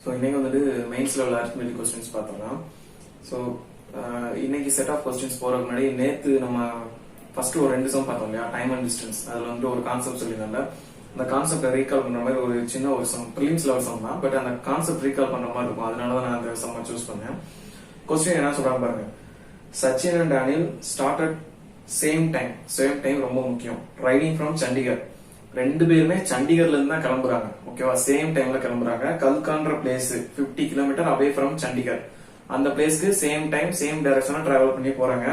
So இன்னைக்கு வந்துட்டு mains level arithmetic questions பார்த்தோம்னா ஸோ இன்னைக்கு செட் ஆஃப் கொஸ்டின்ஸ் போறதுக்கு முன்னாடி நேற்று நம்ம ஃபர்ஸ்ட் ஒரு 2 சம் பார்த்தோம் இல்லையா, டைம் அண்ட் டிஸ்டன்ஸ். அதுல வந்து ஒரு கான்செப்ட் சொல்லியிருந்தாங்க. அந்த கான்செப்டை ரீகால் பண்ற மாதிரி ஒரு சின்ன ஒரு சம், ப்ரிலிம்ஸ் லெவல் சம் தான், பட் அந்த கான்செப்ட் ரீகால் பண்ற மாதிரி இருக்கும். அதனால தான் நான் அந்த சம்மை சூஸ் பண்ணேன். கொஸ்டின் என்ன சொல்றாங்க பாருங்க. Sachin and Anil started same time ரொம்ப முக்கியம். Riding from Chandigarh. 2 பேருமே சண்டிகர்ல இருந்து தான் கிளம்புறாங்க. ஓகேவா, சேம் டைம்ல கிளம்புறாங்க. கல்கான்ற place 50 kilometre away from Chandigarh. அந்த பிளேஸ்க்கு சேம் டைம் சேம் டைரக்ஷன்ல டிராவல் பண்ணி போறாங்க.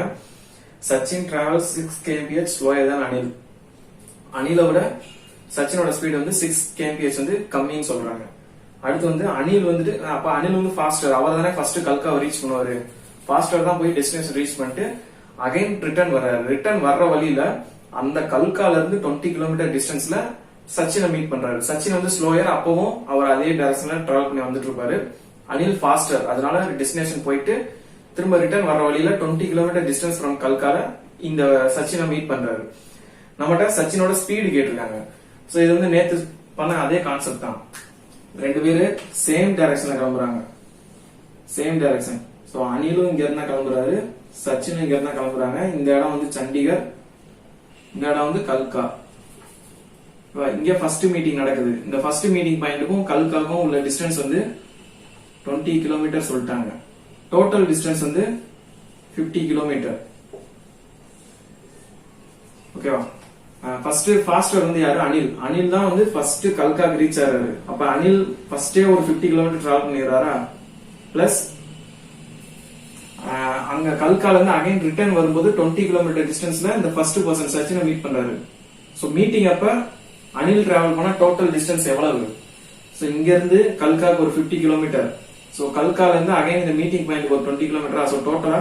சச்சின் டிராவல் 6 kmph ஸ்லோயர் தான் அனில். அனிலை விட சச்சினோட ஸ்பீட் வந்து 6 kmph வந்து கம்மின்னு சொல்றாங்க. அடுத்து வந்து அனில் வந்துட்டு அப்ப அனில் வந்து ஃபாஸ்டர். அவர் தானே ஃபர்ஸ்ட் கல்காவை ரீச் பண்ணுவாரு. ஃபாஸ்டர் தான் போய் டெஸ்டினேஷன் ரீச் பண்ணிட்டு அகைன் ரிட்டர்ன் வர்றாரு. ரிட்டர்ன் வர்ற வழியில அந்த கல்கால இருந்து 20 கிலோமீட்டர் டிஸ்டன்ஸ்ல சச்சினை மீட் பண்றாரு. சச்சின் வந்து ஸ்லோயர், அப்பவும் அவர் அதே டைரக்ஷன்ல டிராவல் பண்ணி வந்துட்டு இருப்பாரு. அனில் ஃபாஸ்டர், அதனால டெஸ்டினேஷன் போயிட்டு திரும்ப ரிட்டர்ன் வர வழியில 20 கிலோமீட்டர் டிஸ்டன்ஸ் ஃப்ரம் கல்கால இந்த சச்சினை மீட் பண்றாரு. நம்மகிட்ட சச்சினோட ஸ்பீடு கேட்டிருக்காங்க. சோ இது வந்து நேத்து பண்ண அதே கான்செப்ட் தான். 2 பேரு சேம் டைரக்ஷன்ல கிளம்புறாங்க. Same direction. சோ அனிலும் இங்க இருந்தா கிளம்புறாரு, சச்சினும் இங்க இருந்தா கிளம்புறாங்க. இந்த இடம் வந்து சண்டிகர், இந்த இடம் வந்து கல்கா. இங்க ஃபர்ஸ்ட் மீட்டிங் நடக்குது. இந்த ஃபர்ஸ்ட் மீட்டிங் பாயிண்ட்டுக்கும் கல்காக்கும் உள்ள டிஸ்டன்ஸ் வந்து 20 கிலோமீட்டர் சொல்லிட்டாங்க. டோட்டல் டிஸ்டன்ஸ் வந்து 50 கிலோமீட்டர். ஓகேவா. ஃபர்ஸ்ட் ஃபாஸ்டர் வந்து யாரு? அனில். அனில் தான் வந்து ஃபர்ஸ்ட் கல்காக்கு ரீச் ஆறாரு. அப்ப அனில் ஃபர்ஸ்டே ஒரு 50 கிலோமீட்டர் டிராவல் பண்ணிடுறாரா, பிளஸ் அங்க கல்கால இருந்து அகைன் ரிட்டர்ன் வரும்போது 20 கிலோமீட்டர் டிஸ்டன்ஸ்ல இந்த ஃபர்ஸ்ட் பர்சன் சச்சினை மீட் பண்றாரு. சோ மீட்டிங் அப்ப அனில் டிராவல் பண்ண டோட்டல் டிஸ்டன்ஸ் எவ்வளவு? சோ இங்க இருந்து கல்காக்கு ஒரு 50 கிலோமீட்டர். சோ கல்கால இருந்து அகைன் இந்த மீட்டிங் பாயிண்ட் ஒரு 20 கிலோமீட்டர். சோ டோட்டலா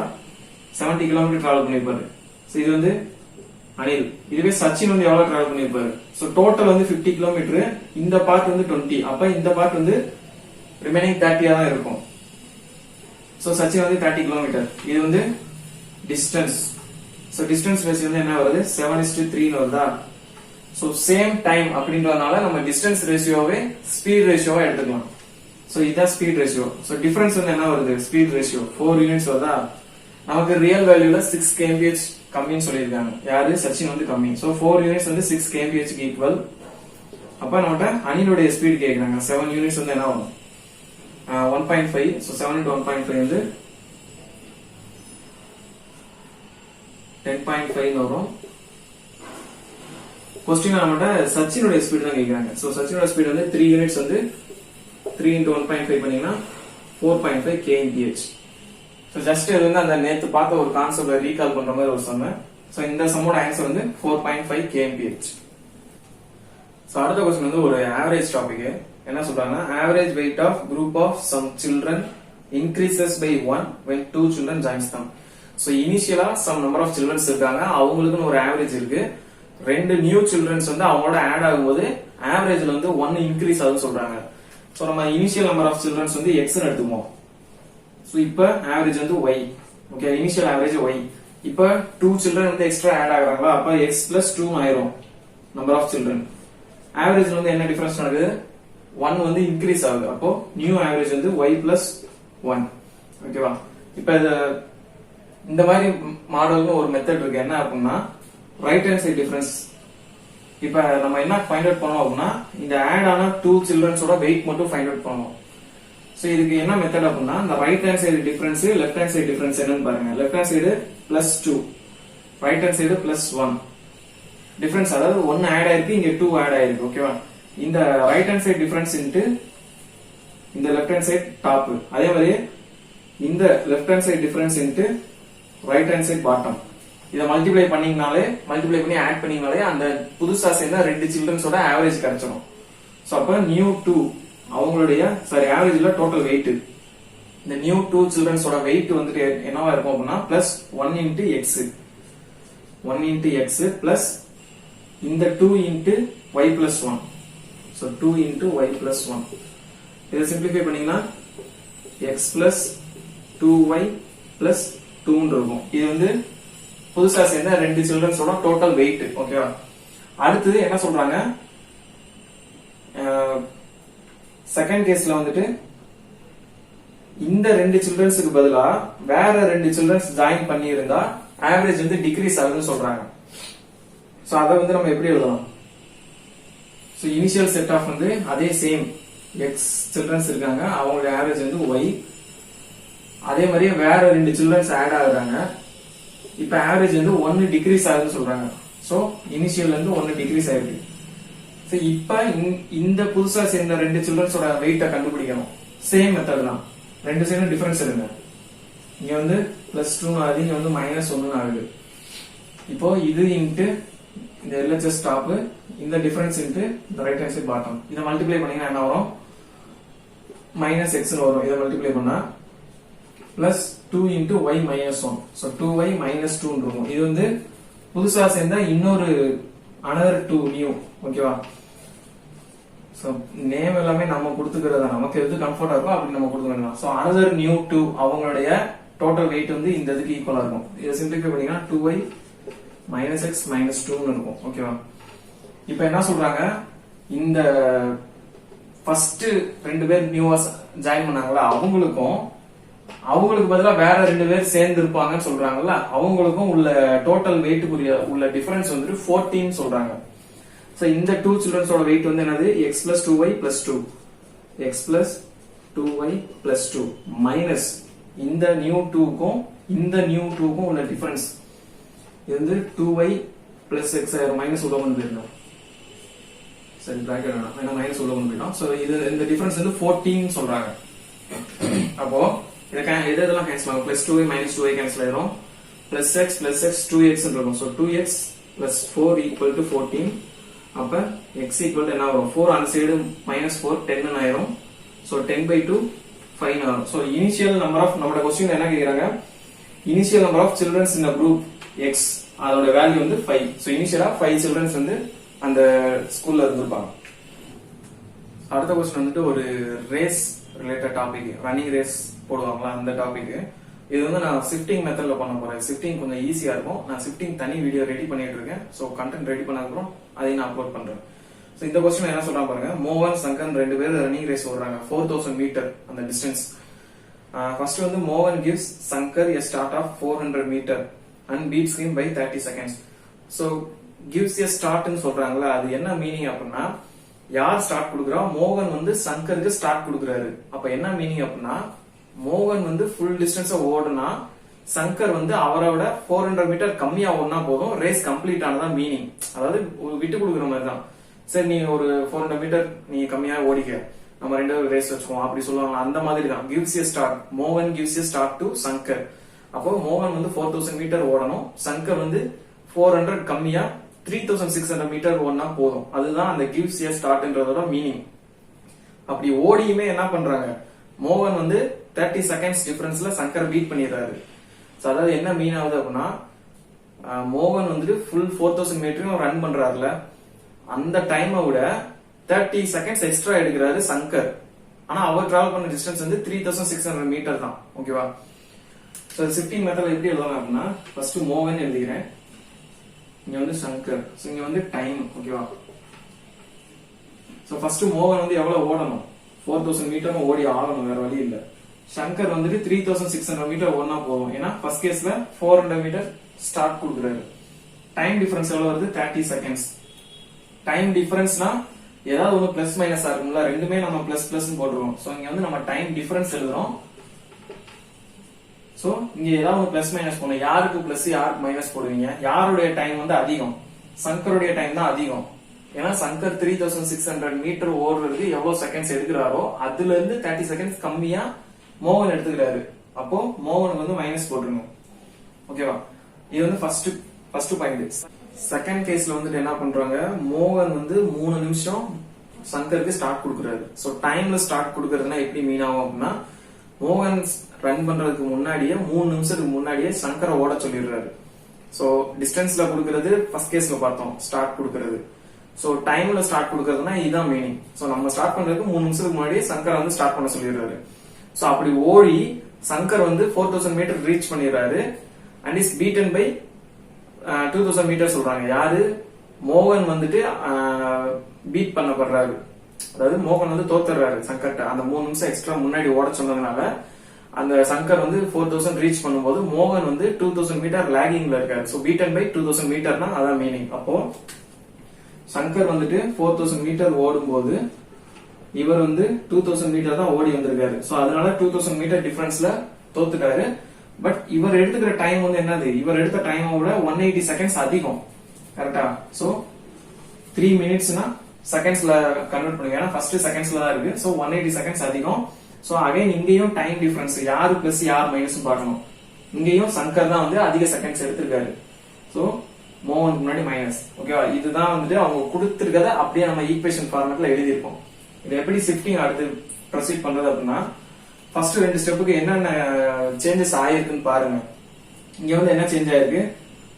70 கிலோமீட்டர் டிராவல் பண்ணிருப்பாரு. சோ இது வந்து அனில். இதுவே சச்சின் வந்து எவ்வளவு டிராவல் பண்ணிருப்பாரு? சோ டோட்டல் வந்து 50 கிலோமீட்டர். இந்த பார்ட் வந்து 20. அப்ப இந்த பார்ட் வந்து ரிமைனிங் 30 தான் இருக்கும். சோ சச்சின் வந்து 30 கிலோமீட்டர். இது வந்து டிஸ்டன்ஸ். சோ டிஸ்டன்ஸ் ரேஷியோ வந்து என்ன வருது? 7:3 வருதா? சோ சேம் டைம் அப்படின்றதுனால நம்ம டிஸ்டன்ஸ் ரேஷியோவே ஸ்பீட் ரேஷியோவா எடுத்துக்கலாம். சோ இதான் ஸ்பீட் ரேஷியோ. சோ டிஃபரன்ஸ் வந்து என்ன வருது? ஸ்பீட் ரேஷியோ 4 யூனிட்ஸ் வருதா? நமக்கு ரியல் வேல்யூல 6 kmph கம்மின்னு சொல்லியிருக்காங்க. யாரு? சச்சின் வந்து கம்மி. சோ 4 யூனிட்ஸ் வந்து 6 kmph ஈக்குவல். அப்ப நம்மகிட்ட அனிலோட ஸ்பீட் கேக்குறாங்க. 7 யூனிட்ஸ் வந்து என்ன வரும்? 1.5. so 7 into 1.5 வந்து 10.5 வரும். क्वेश्चन நம்மட்ட சச்சினோட ஸ்பீட் தான் கேக்குறாங்க. சோ சச்சினோட ஸ்பீட் வந்து 3 யூனிட்ஸ் வந்து 3 into 1.5 பண்ணீங்கன்னா 4.5 kmph. சோ ஜஸ்ட் இது வந்து அந்த நேத்து பார்த்த ஒரு கான்செப்ட ரீகால் பண்ற மாதிரி ஒரு சம். சோ இந்த சம்மோட ஆன்சர் வந்து 4.5 kmph. சோ அடுத்த क्वेश्चन வந்து ஒரு ஆவரேஜ் டாபிக். என்ன சொல்றாங்க? average weight of group of some children increases by 1 when 2 children joins them. so initially some number of children இருக்காங்க. அவங்களுக்கு ஒரு ஆவரேஜ் இருக்கு. 2 நியூ சில்ட்ரன்ஸ் வந்து அவங்களோட ஆட் ஆகும்போது ஆவரேஜ்ல வந்து 1 இன்க்ரீஸ் ஆகுதுன்னு சொல்றாங்க. சோ நம்ம இனிஷியல் நம்பர் ஆஃப் சில்ட்ரன்ஸ் வந்து x ன்னு எடுத்துப்போம். சோ இப்போ ஆவரேஜ் வந்து y. Okay, initial average y. இப்போ 2 சில்ட்ரன் வந்து எக்ஸ்ட்ரா ஆட் ஆகுறாங்களா, அப்ப x plus 2 ஆயிரும் நம்பர் ஆஃப் சில்ட்ரன். ஆவரேஜ்ல வந்து என்ன டிஃபரன்ஸ் நடக்குது? 1 வந்து இன்க்ரீஸ் ஆகுது. அப்போ நியூ ஆவரேஜ் வந்து y plus 1. ஓகேவா. இப்ப இந்த மாதிரி மாடல்னு ஒரு மெத்தட் இருக்கு. என்ன அப்படின்னா ரைட் ஹேண்ட் சைடு டிஃபரன்ஸ். இப்ப நம்ம என்ன ஃபைண்ட் அவுட் பண்ணோம் அப்படின்னா இந்த ஆட் ஆன 2 சில்ட்ரன்ஸோட வெயிட் மட்டும் ஃபைண்ட் அவுட் பண்ணணும். சோ இதுக்கு என்ன மெத்தட் அப்படின்னா இந்த right hand side difference left hand side difference என்னன்னு பாருங்க. Left hand side +2, right hand side +1 difference. அதாவது 1 ஆட் ஆயிருக்கு, இங்க 2 ஆட் ஆயிருக்கு. ஓகேவா. இந்த right hand side difference into இந்த லெஃப்ட் ஹேண்ட் சைடு டாப். அதே மாதிரி இந்த left hand side difference into right hand side bottom. இதை மல்டிப்ளை பண்ணி ஆட் பண்ணீங்கனாலே அந்த புதுசா சேர்ந்த 2 சில்ட்ரன்ஸோட ஆவரேஜ் கிடைச்சிடும். சோ அப்ப நியூ 2 அவங்களுடைய ஆவரேஜ்ல டோட்டல் வெயிட். இந்த நியூ 2 சில்ட்ரன்ஸோட வெயிட் வந்துட்டு என்னவா இருக்கும் அப்படின்னா +1 into x. 1 into x plus இந்த 2 into y plus 1. so 2 into y plus 1. இதை சிம்பிளிஃபை பண்ணீங்கன்னா x plus 2y plus 2 இருக்கும். இது வந்து புதுசா சேர்ந்த 2 சில்ட்ரன்ஸோட டோட்டல் வெயிட். ஓகேவா. அடுத்து என்ன சொல்றாங்க? செகண்ட் கேஸ்ல வந்துட்டு இந்த 2 சில்ட்ரன்ஸுக்கு பதிலா வேற 2 சில்ட்ரன்ஸ் ஜாயின் பண்ணி இருந்தா ஆவரேஜ் வந்து டிக்ரீஸ் ஆகுதுன்னு சொல்றாங்க. சோ அத வந்து நம்ம எப்படி எழுதலாம்? சோ இனிஷியல் செட் ஆஃப் வந்து அதே சேம் x சில்ட்ரன்ஸ் இருக்காங்க, அவங்களோட ஆவரேஜ் வந்து y. அதே மாதிரியே வேற 2 சில்ட்ரன்ஸ் ஆட் ஆகுறாங்க, இப்ப ஆவரேஜ் வந்து 1 டிக்ரீஸ் ஆகுதுன்னு சொல்றாங்க. சோ இனிஷியல்ல இருந்து 1 டிக்ரீஸ் ஆயிருக்கு. சோ இப்ப இந்த புதுசா சேர்ந்த 2 சில்ட்ரன்ஸோட வெயிட்ட கண்டுபிடிக்கணும். சேம் மெத்தட் தான், 2 சைடும் டிஃபரன்ஸ் எடுங்க. இங்க வந்து +2 ஆகுது, இங்க வந்து -1 ஆகுது. இப்போ இது இன்ட்டு இந்த LHS டாப், இந்த டிஃபரன்ஸ் இன்ட்டு இந்த ரைட் ஹேண்ட் சைடு பாட்டம், இத மல்டிப்ளை பண்ணீங்கன்னா என்ன வரும்? -x னு வரும். இத மல்டிப்ளை பண்ணா +2 × y - 1. சோ 2y - 2 ன்னு இருக்கும். இது வந்து புதுசா சேர்ந்த இன்னொரு another 2 நியூ. ஓகேவா? சோ நேம் எல்லாமே நம்ம கொடுத்துக்கிறதா, நமக்கு எது கம்ஃபர்ட்டா இருக்கோ அப்படி நம்ம கொடுத்துக்கலாம். சோ another new 2 அவங்களுடைய டோட்டல் வெயிட் வந்து இந்த இதுக்கு ஈக்குவலா இருக்கும். இத சிம்பிளிஃபை பண்ணீங்கன்னா 2y - x - 2 ன்னு இருக்கும். ஓகேவா? இப்போ என்ன சொல்றாங்க, இந்த ஃபர்ஸ்ட் 2 பேர் நியூவா ஜாயின் பண்ணாங்களா, அவங்களுக்கு பதிலா வேற 2 பேர் சேர்ந்து இருப்பாங்கன்னு சொல்றாங்கல்ல, அவங்களுக்கும் உள்ள டோட்டல் வெயிட்டுக்குரிய உள்ள டிஃபரன்ஸ் வந்து 14 சொல்றாங்க. சோ இந்த 2 சில்ட்ரன்ஸோட வெயிட் வந்து என்னது? x + 2y + 2, x + 2y + 2 minus இந்த நியூ 2க்கும் இந்த நியூ 2க்கும் உள்ள டிஃபரன்ஸ் இது வந்து 2y + x மைனஸ் உள்ள கொண்டு போயிடணும். சரி, பிராக்கெட் வேணாம், ஏன்னா மைனஸ் உள்ள கொண்டு போயிட்டோம். சோ இது இந்த டிஃபரன்ஸ் வந்து 14 சொல்றாங்க. அப்போ இதெல்லாம் கேன்சல் ஆகும். +2y - 2y கேன்சல் ஆயிரும். +x + x 2x இருக்கும். So 2x + 4 = 14. அப்ப x = என்ன வரும்? 4 அந்த சைடு -4 10 ஆயிரும். சோ 10/2 5 ஆகும். சோ இனிஷியல் நம்பர் ஆஃப், நம்மளோட क्वेश्चन என்ன கேக்குறாங்க? Initial number of childrens in a group x, அதோட வேல்யூ வந்து 5. சோ இனிஷியலா 5 சில்ட்ரன்ஸ் வந்து அந்த ஸ்கூல்ல இருந்திருப்பாங்க. அடுத்த क्वेश्चन வந்துட்டு ஒரு race related topic, running race போடுவாங்களா அந்த டாபிக். இது வந்து நான் ஷிஃப்டிங் மெத்தட்ல பண்ண போறேன். ஷிஃப்டிங் கொஞ்சம் ஈஸியா இருக்கும். நான் ஷிஃப்டிங் தனி வீடியோ ரெடி பண்ணிட்டு இருக்கேன். சோ கண்டென்ட் ரெடி பண்ணதுக்கு அப்புறம் அதையும் நான் அப்லோட் பண்றேன். சோ இந்த क्वेश्चन என்ன சொல்றாங்க பாருங்க. மோகன் சங்கர் 2 பேர் ரன்னிங் ரேஸ் ஓடுறாங்க, 4000 மீட்டர் அந்த டிஸ்டன்ஸ். ஃபர்ஸ்ட் வந்து மோகன் gives Shankar a start of 400 meter and beats him by 30 seconds. So gives a start ன்னு சொல்றாங்கல, அது என்ன மீனிங் அப்படின்னா, யார் ஸ்டார்ட் கொடுக்குறா? மோகன் வந்து சங்கருக்கு ஸ்டார்ட் கொடுக்குறாரு. அப்ப என்ன மீனிங் அப்படின்னா, மோகன் வந்து ஃபுல் டிஸ்டன்ஸ் ஓடுனா சங்கர் வந்து அவரோட 400 மீட்டர் கம்மியா ஓடுனா போதும், ரேஸ் கம்ப்ளீட் ஆனதா மீனிங். அதாவது விட்டு கொடுக்குற மாதிரி தான். சரி, நீ ஒரு 400 மீட்டர் நீ கம்மியா ஓடிக்க, நம்ம 2 ரேஸ் வச்சுக்கோம் அப்படி சொல்லுவாங்க. அந்த மாதிரி தான் gives a start. மோகன் gives a start to Shankar. அப்போ மோகன் வந்து 4000 மீட்டர் ஓடணும், சங்கர் வந்து 400 கம்மியா 3600 மீட்டர் ஓடினா போதும். அதுதான் அந்த gives a startன்றதோட மீனிங். அப்படி ஓடியுமே என்ன பண்றாங்க, மோகன் வந்து 30 செகண்ட்ஸ் டிஃபரன்ஸ்ல சங்கர் பீட் பண்ணிடுறாரு. அதாவது என்ன மீன் ஆகுது அப்படின்னா, மோகன் வந்துட்டு ஃபுல் 4000 மீட்டரையும் ரன் பண்றாருல, அந்த டைமை விட 30 செகண்ட்ஸ் எக்ஸ்ட்ரா எடுக்கிறாரு சங்கர். ஆனா அவர் டிராவல் பண்ண டிஸ்டன்ஸ் வந்து 3600 மீட்டர் தான். ஓகேவா? சோ ஷிஃப்டிங் மெத்தட்ல எப்படி எழுதலாம் அப்படின்னா, ஃபர்ஸ்ட் மோகன் எழுதிக்கிறேன், இங்க வந்து சங்கர், சோ இங்க வந்து டைம். ஓகேவா? சோ ஃபர்ஸ்ட் மோகன் வந்து எவ்வளவு ஓடணும்? 4000 மீட்டரும் ஓடி ஆகணும், வேற வழி இல்ல. சங்கர் வந்துட்டு 3600 மீட்டர் ஓடினா போதும். ஏன்னா ஃபர்ஸ்ட் கேஸ்ல 400 மீட்டர் ஸ்டார்ட் கொடுக்குறாரு. டைம் டிஃபரன்ஸ் எவ்வளவு வருது? 30 செகண்ட்ஸ். டைம் டிஃபரன்ஸ்னா ஏதாவது ஒன்று பிளஸ் மைனஸா இருக்கும்ல, ரெண்டுமே நம்ம பிளஸ் பிளஸ் போட்டுருவோம். சோ இங்க வந்து நம்ம டைம் டிஃபரன்ஸ் எழுதுறோம். சோ இங்க ஏதாவது ஒரு பிளஸ் மைனஸ் போடணும். யாருக்கு பிளஸ் யாருக்கு மைனஸ் போடுவீங்க? யாருடைய டைம் வந்து அதிகம்? சங்கருடைய டைம் தான் அதிகம். ஏன்னா சங்கர் 3600 மீட்டர் ஓடுறதுக்கு எவ்வளவு செகண்ட்ஸ் எடுக்கிறாரோ அதுல இருந்து 30 செகண்ட்ஸ் கம்மியா மோகன் எடுத்துக்கிறாரு. அப்போ மோகனுக்கு வந்து மைனஸ் போட்டுருங்க. ஓகேவா? இது வந்து ஃபர்ஸ்ட் பாயிண்ட். செகண்ட் கேஸ்ல வந்துட்டு என்ன பண்றாங்க, மோகன் வந்து 3 நிமிஷம் சங்கருக்கு ஸ்டார்ட் கொடுக்குறாரு. சோ டைம்ல ஸ்டார்ட் கொடுக்கறதுனா எப்படி மீன் ஆகும் அப்படின்னா, மோகன் ரன் பண்றதுக்கு முன்னாடியே 3 நிமிஷத்துக்கு முன்னாடியே சங்கரை ஓட சொல்லிடுறாரு. சோ டிஸ்டன்ஸ்ல கொடுக்கறது ஃபர்ஸ்ட் கேஸ்ல பார்த்தோம், ஸ்டார்ட் கொடுக்கறது. சோ டைம்ல ஸ்டார்ட் கொடுக்கறதுனா இதுதான் மீனிங். சோ நம்ம ஸ்டார்ட் பண்றதுக்கு 3 நிமிஷத்துக்கு முன்னாடியே சங்கரை வந்து ஸ்டார்ட் பண்ண சொல்லிடுறாரு. சோ அப்படி ஓடி சங்கர் வந்து 4000 மீட்டர் ரீச் பண்ணிடுறாரு and is beaten by 2000 meter சொல்றாங்க. யாரு? மோகன் வந்துட்டு பீட் பண்ணப்படுறாரு. அதாவது மோகன் வந்து தோத்துறாரு சங்கர்ட்ட, அந்த 3 நிமிஷம் எக்ஸ்ட்ரா முன்னாடி ஓட சொன்னதுனால அந்த சங்கர் வந்து 4000 ரீச் பண்ணும்போது மோகன் வந்து 2000 மீட்டர் லாகிங்ல இருக்காரு. சோ பீட்டன் பை 2000 மீட்டர்னா அதான் மீனிங். அப்போ சங்கர் வந்துட்டு 4000 மீட்டர் ஓடும்போது இவர் வந்து 2000 மீட்டர் தான் ஓடி வந்திருக்காரு. சோ அதனால 2000 மீட்டர் டிஃபரன்ஸ்ல தோத்துட்டாரு. பட் இவர் எடுத்துக்கிற டைம் வந்து என்னது, இவர் எடுத்த டைமை விட 180 செகண்ட்ஸ் அதிகம். கரெக்டா? சோ 3 மினிட்ஸ்னா செகண்ட்ஸ்ல கன்வெர்ட் பண்ணுங்க. ஏன்னா ஃபர்ஸ்ட் செகண்ட்ஸ்ல தான் இருக்கு. சோ 180 செகண்ட்ஸ் அதிகம். சோ அகைன் இங்கேயும் டைம் டிஃபரன்ஸ் யாரு பிளஸ் யார் மைனஸ் பார்க்கணும். இங்கேயும் சங்கர் தான் வந்து அதிக செகண்ட்ஸ் எடுத்திருக்காரு. சோ மோகனுக்கு முன்னாடி மைனஸ். ஓகேவா? இதுதான் வந்துட்டு அவங்க கொடுத்திருக்கத அப்படியே நம்ம ஈக்குவேஷன் ஃபார்மேட்ல எழுதியிருக்கோம். இது எப்படி ஷிஃப்டிங் அடுத்து ப்ரொசீட் பண்றது அப்படின்னா, ஃபர்ஸ்ட் 2 ஸ்டெப்புக்கு என்னென்ன சேஞ்சஸ் ஆயிருக்குன்னு பாருங்க. இங்க வந்து என்ன சேஞ்ச் ஆயிருக்கு,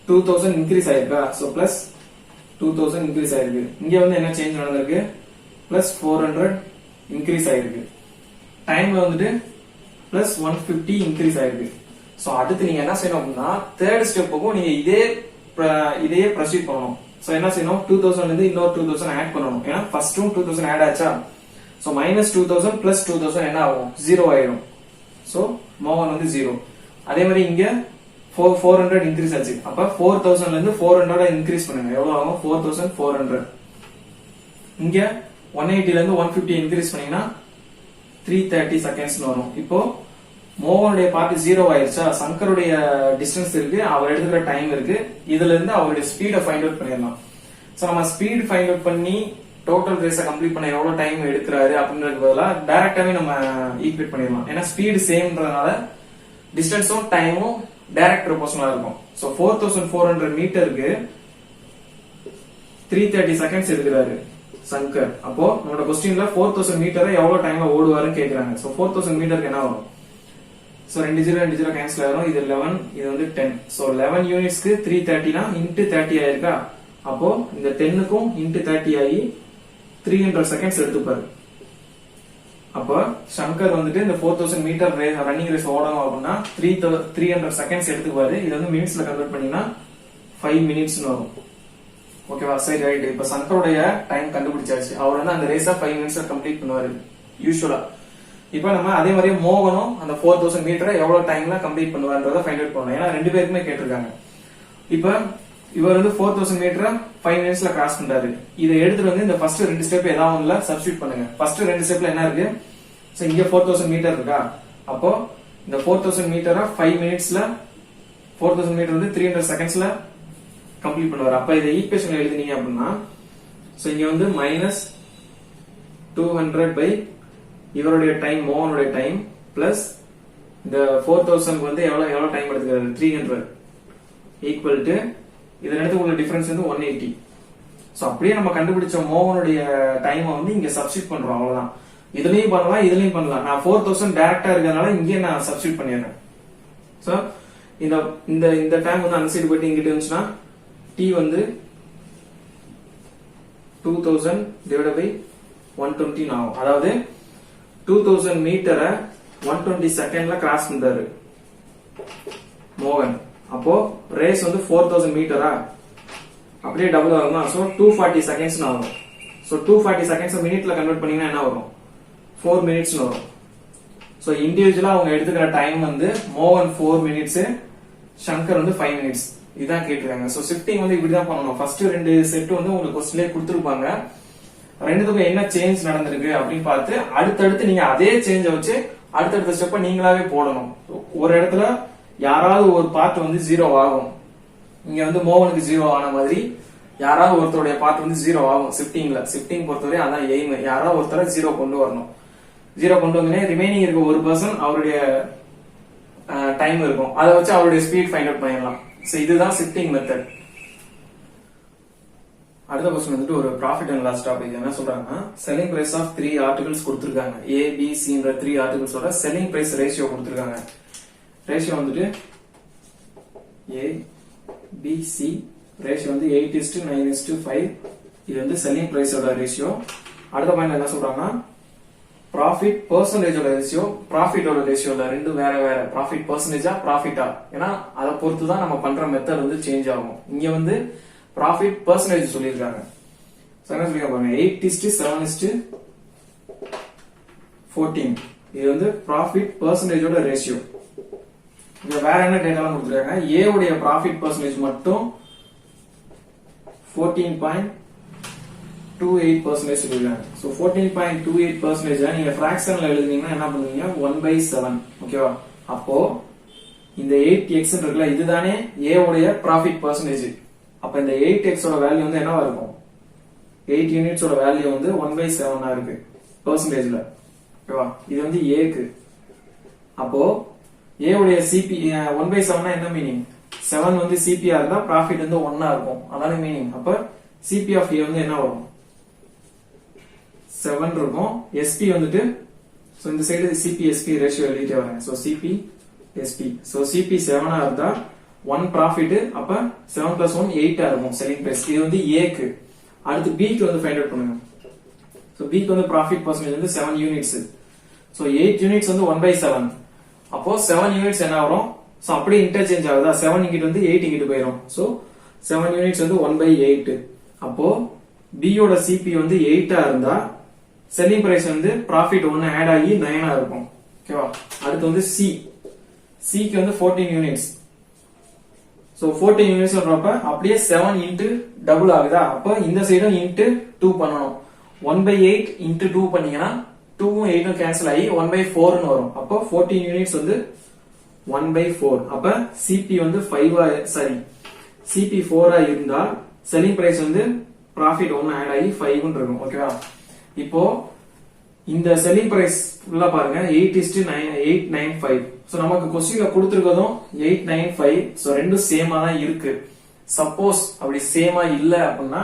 2000 இன்க்ரீஸ் ஆயிருக்கா. சோ பிளஸ் 2000 இன்க்ரீஸ் ஆயிருக்கு. இங்க வந்து என்ன சேஞ்ச் நடந்திருக்கு, பிளஸ் 400 இன்க்ரீஸ் ஆயிருக்கு. டைம்ல வந்துட்டு பிளஸ் 150 இன்க்ரீஸ் ஆயிருக்கு. சோ அடுத்து நீங்க என்ன செய்யணும் அப்படின்னா, தேர்ட் ஸ்டெப்புக்கும் நீங்க இதையே ப்ரொசீட் பண்ணணும். சோ என்ன செய்யணும், 2000 இருந்து இன்னொரு 2000 ஆட் பண்ணணும். ஏன்னா ஃபர்ஸ்டும் 2000 ஆட் ஆச்சா. சோ மைனஸ் 2000 பிளஸ் 2000 என்ன ஆகும், 0 ஆயிடும். சோ மோகன் வந்து 0. அதே மாதிரி இங்க 400 இன்க்ரீஸ் ஆச்சு. அப்ப 4000ல இருந்து 400 இன்க்ரீஸ் பண்ணுங்க. எவ்வளவு ஆகும், 4400. இங்க 180ல இருந்து 150 இன்க்ரீஸ் பண்ணீங்கன்னா 330 செகண்ட்ஸ் வரும். இப்போ மோகனுடைய பார்ட் 0 ஆயிருச்சா, சங்கருடைய டிஸ்டன்ஸ் இருக்கு, அவர் எடுத்துக்கிற டைம் இருக்கு. இதுல இருந்து அவருடைய ஸ்பீட ஃபைண்ட் அவுட் பண்ணிடலாம். சோ நம்ம ஸ்பீட் ஃபைண்ட் அவுட் பண்ணி டோட்டல் ரேஸ கம்ப்ளீட் பண்ண எவ்வளவு டைம் எடுக்கிறாரு அப்படின்றது பதிலா டைரக்டாவே நம்ம ஈக்குவேட் பண்ணிடலாம். ஏன்னா ஸ்பீடு சேம்ன்றதுனால டிஸ்டன்ஸும் டைமும் டைரக்ட் ப்ரொபோஷனலா இருக்கும். சோ 4400 மீட்டருக்கு 330 செகண்ட்ஸ் எடுக்கிறாரு சங்கர். அப்போ நம்மளோட கொஸ்டின்ல 4000 மீட்டரை எவ்வளவு டைம்ல ஓடுவாருன்னு கேக்குறாங்க. சோ 4000 மீட்டருக்கு என்ன வரும், சோ 2 0 கேன்சல் ஆகும். இது 11, இது வந்து 10. சோ 11 யூனிட்ஸ்க்கு 330னா இன்டு 30 ஆயிருக்கா. அப்போ இந்த 10க்கும் இன்டு 30 ஆகி 300 செகண்ட்ஸ் எடுத்துப்பாரு. அப்போ சங்கர் வந்துட்டு இந்த 4000 மீட்டர் ரன்னிங் ரேஸ் ஓடணும் அப்படின்னா 300 செகண்ட்ஸ் எடுத்துக்குவாரு. இது வந்து மினிட்ஸ்ல கன்வெர்ட் பண்ணீங்கன்னா 5 மினிட்ஸ் வரும். ஓகேவா? சரி, ரைட். இப்ப சங்கருடைய டைம் கண்டுபிடிச்சாச்சு. அவர் வந்து அந்த ரேஸா 5 மினிட்ஸ்ல கம்ப்ளீட் பண்ணுவாரு யூஸ்வலா. இப்ப நம்ம அதே மாதிரியே மோகனும் அந்த 4000 மீட்டரை எவ்வளவு டைம்ல கம்ப்ளீட் பண்ணுவான்றத ஃபைண்ட் அவுட் பண்ணலாம். ஏன்னா 2 பேருக்குமே கேட்டிருக்காங்க. இப்ப இவர் வந்து 4000 மீட்டரை 5 மினிட்ஸ்ல கிராஸ் பண்றாரு. இதை எடுத்துட்டு வந்து இந்த ஃபர்ஸ்ட் 2 ஸ்டெப் ஏதாவது ஒண்ணுல சப்ஸ்டிட் பண்ணுங்க. ஃபர்ஸ்ட் 2 ஸ்டெப்ல என்ன இருக்கு, சோ இங்க 4000 மீட்டர் இருக்கா. அப்போ இந்த 4000 மீட்டரை 5 மினிட்ஸ்ல 4000 மீட்டர் வந்து 300 செகண்ட்ஸ்ல கம்ப்ளீட் பண்ணுவார். அப்ப இதை ஈக்குவேஷன்ல எழுதினீங்க அப்படின்னா, சோ இங்க வந்து மைனஸ் 200 பை இவருடைய டைம், மோகனுடைய டைம், பிளஸ் இந்த 4000 வந்து எவ்வளவு டைம் எடுத்துக்கிறாரு, 300 ஈக்குவல் டு இது ரெண்டுக்குள்ள டிஃபரன்ஸ் வந்து 180. சோ அப்படியே நம்ம கண்டுபிடிச்ச மோகனுடைய டைமை வந்து இங்க சப்ஸ்டிட் பண்றோம். அவ்வளவுதான். இதுலயும் பண்ணலாம், இதுலயும் பண்ணலாம். நான் 4000 டைரக்டா இருக்கறனால இங்கே நான் சப்ஸ்டிட் பண்ணிடுறேன். சோ இந்த இந்த இந்த டைம் வந்து அந்த சைடு போயிட்டு இங்கிட்டு இருந்துச்சுன்னா t வந்து 2000 டிவைடட் பை 120 ஆகும். அதாவது 2000 மீட்டரை 120 செகண்ட்ல கிராஸ் பண்றாரு மோகன். அப்போ ரேஸ் வந்து 4000 மீட்டரா, அப்படியே டபுள் ஆகுமா. சோ 240 செகண்ட்ஸ் ஆகும். சோ 240 செகண்ட்ஸ் மினிட்ல கன்வெர்ட் பண்ணீங்கன்னா என்ன வரும், 4 மினிட்ஸ் வரும். சோ இண்டிவிஜுவலா அவங்க எடுத்துக்கிற டைம் வந்து மோகன் 4 மினிட்ஸ், சங்கர் வந்து 5 மினிட்ஸ். இதான் கேட்டிருக்காங்க. சோ ஷிஃப்டிங் வந்து இப்படிதான் பண்ணணும். ஃபர்ஸ்ட் 2 செட் வந்து உங்களுக்கு கொஸ்டின்லயே கொடுத்துருப்பாங்க. ரெண்டுத்துக்கும் என்ன சேஞ்ச் நடந்திருக்கு அப்படின்னு பார்த்து அடுத்தடுத்து நீங்க அதே சேஞ்ச வச்சு அடுத்தடுத்த ஸ்டெப்ப நீங்களாவே போடணும். ஒரு இடத்துல யாராவது ஒரு பார்ட் வந்து 0 ஆகும். இங்க வந்து மோகனுக்கு 0 ஆன மாதிரி யாராவது ஒருத்தருடைய பார்ட் வந்து 0 ஆகும். ஷிஃப்டிங் பொறுத்தவரை அதான் எய்ம். யாராவது ஒருத்தர 0 கொண்டு வரணும். 0 கொண்டு வந்தோடனே ரிமைனிங் இருக்க ஒரு பர்சன் அவருடைய டைம் இருக்கும். அதை வச்சு அவருடைய ஸ்பீட் ஃபைண்ட் அவுட் பண்ணிடலாம். சோ இதுதான் ஷிஃப்டிங் மெத்தட். அடுத்த கொஸ்டின் வந்துட்டு ஒரு ப்ராஃபிட் அண்ட் லாஸ் டாபிக். என்ன சொல்றாங்கன்னா, செல்லிங் பிரைஸ் ஆஃப் 3 ஆர்டிகல்ஸ் கொடுத்திருக்காங்க. A, B, C ன்ற 3 ஆர்டிகல்ஸோட செல்லிங் பிரைஸ் ரேஷியோ கொடுத்திருக்காங்க. ரேஷியோ வந்துட்டு A, B, C. ரேஷியோ வந்து 8:9:5. இது வந்து செல்லிங் பிரைஸோட ரேஷியோ. அடுத்த பாயிண்ட் என்ன சொல்றாங்கன்னா, ப்ராஃபிட் பெர்சன்டேஜோட ரேஷியோ, ப்ராஃபிட்டோட ரேஷியோல ரெண்டும் வேற வேற. ப்ராஃபிட் பெர்சன்டேஜா ப்ராஃபிட்டா, ஏன்னா அதை பொறுத்து தான் நம்ம பண்ற மெத்தட் வந்து சேஞ்ச் ஆகும். இங்க வந்து ப்ராஃபிட் பெர்சன்டேஜ் சொல்லியிருக்காங்க. என்ன சொல்லிருக்காங்க பாருங்க, 8:7:14. இது வந்து ப்ராஃபிட் பெர்சன்டேஜோட ரேஷியோ. இங்க வேற என்ன டேட்டாலாம் கொடுத்துருக்காங்க, ஏ உடைய ப்ராஃபிட் பெர்சன்டேஜ் மட்டும் 14.28% சொல்லிருக்காங்க. சோ 14.28% நீங்க ஃபிராக்ஷன்ல எழுதுனீங்கன்னா என்ன பண்ணுவீங்க, 1/7. ஓகேவா? அப்போ இந்த 8x இருக்குல்ல, இதுதானே ஏ உடைய ப்ராஃபிட் பெர்சன்டேஜ். அப்ப இந்த 8x ஓட வேல்யூ வந்து என்னவா இருக்கும், 8 யூனிட்ஸோட வேல்யூ வந்து 1/7 இருக்கு பெர்சன்டேஜ்ல. ஓகேவா? இது வந்து ஏக்கு. அப்போ ஏ உடைய சிபி 1/7 என்ன மீனிங், 7 வந்து சிபியா இருந்தா ப்ராஃபிட் வந்து 1 இருக்கும், அதான மீனிங். அப்ப சிபி ஆஃப் ஏ வந்து என்ன வரும், 7 இருக்கும். எஸ்பி வந்துட்டு சோ இந்த சைடு சிபி எஸ்பி ரேஷியோ எழுதிட்டே வரேன். So CP SP, so CP 7 இருந்தா 1 ப்ராஃபிட், அப்ப 7 + 1 8 இருக்கும் செல்லிங் பிரைஸ். இது வந்து ஏக்கு. அடுத்து பிக்கு வந்து ஃபைண்ட் அவுட் பண்ணுங்க. சோ பிக்கு வந்து ப்ராஃபிட் பெர்சன்டேஜ் வந்து 7 யூனிட்ஸ். சோ 8 யூனிட்ஸ் வந்து 1/7. அப்போ 7 யூனிட்ஸ் என்ன வரும், சோ அப்படியே இன்டர்சேஞ்ச் ஆகுதா, 7 இங்கிட்டு வந்து 8 இங்கிட்டு போயிடும். சோ 7 யூனிட்ஸ் வந்து 1/8. அப்போ பி யோட சிபி வந்து 8 இருந்தா செல்லிங் பிரைஸ் வந்து ப்ராஃபிட் 1 ஆட் ஆகி 9 இருக்கும். ஓகேவா? அடுத்து வந்து சிக்கு வந்து 14 யூனிட்ஸ். சோ 14 யூனிட்ஸ் சொல்றப்ப அப்படியே 7 இன்டு டபுள் ஆகுதா, அப்ப இந்த சைடும் இன்டு 2 பண்ணணும். 1/8 இன்டு 2 பண்ணீங்கன்னா 2ம் 8ம் கேன்சல் ஆகி 1/4 வரும். அப்போ 14 யூனிட்ஸ் வந்து 1/4. அப்ப சிபி வந்து 5 சாரி சிபி 4 இருந்தா செல்லிங் பிரைஸ் வந்து ப்ராஃபிட் 1 ஆட் ஆகி 5 இருக்கும். ஓகேவா? இப்போ இந்த செல்லிங் பிரைஸ் ஃபுல்லா பாருங்க 8:985. சோ நமக்கு क्वेश्चनல கொடுத்திருக்கதும் 895. சோ ரெண்டும் சேமா தான் இருக்கு. சப்போஸ் அப்படி சேமா இல்ல அப்படின்னா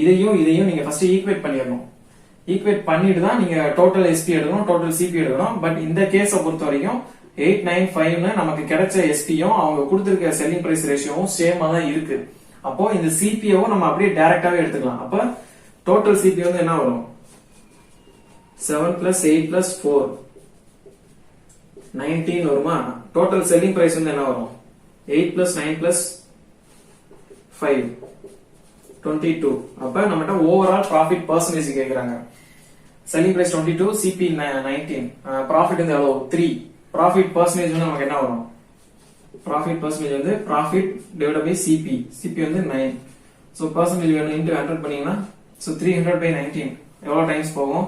இதையும் நீங்க ஃபர்ஸ்ட் ஈக்குவேட் பண்ணிடணும். ஈக்குவேட் பண்ணிட்டு தான் நீங்க டோட்டல் எஸ்பி எடுக்கணும், டோட்டல் சிபி எடுக்கணும். பட் இந்த கேஸ பொறுத்த வரைக்கும் 895 நமக்கு கிடைச்ச எஸ்பியும் அவங்க கொடுத்திருக்க செல்லிங் பிரைஸ் ரேஷியோவும் சேமா தான் இருக்கு. அப்போ இந்த சிபியும் நம்ம அப்படியே டைரக்டாவே எடுத்துக்கலாம். அப்ப டோட்டல் சிபி வந்து என்ன வரும், 7 + 8 + 4 19 வருமா. டோட்டல் செல்லிங் பிரைஸ் வந்து என்ன வரும், 8 + 9 + 5 22. அப்ப நம்மகிட்ட ஓவரால் ப்ராஃபிட் பெர்சன்டேஜ் கேக்குறாங்க. செல்லிங் பிரைஸ் 22, சிபி 19, ப்ராஃபிட் வந்து எவ்வளவு 3. ப்ராஃபிட் பெர்சன்டேஜ் வந்து நமக்கு என்ன வரும், ப்ராஃபிட் பெர்சன்டேஜ் வந்து profit divided by CP. CP வந்து 9. சோ பெர்சன்டேஜ் வேணும் இன்டு 100 பண்ணீங்கன்னா சோ 300/19 எவ்வளவு டைம்ஸ் போகும்.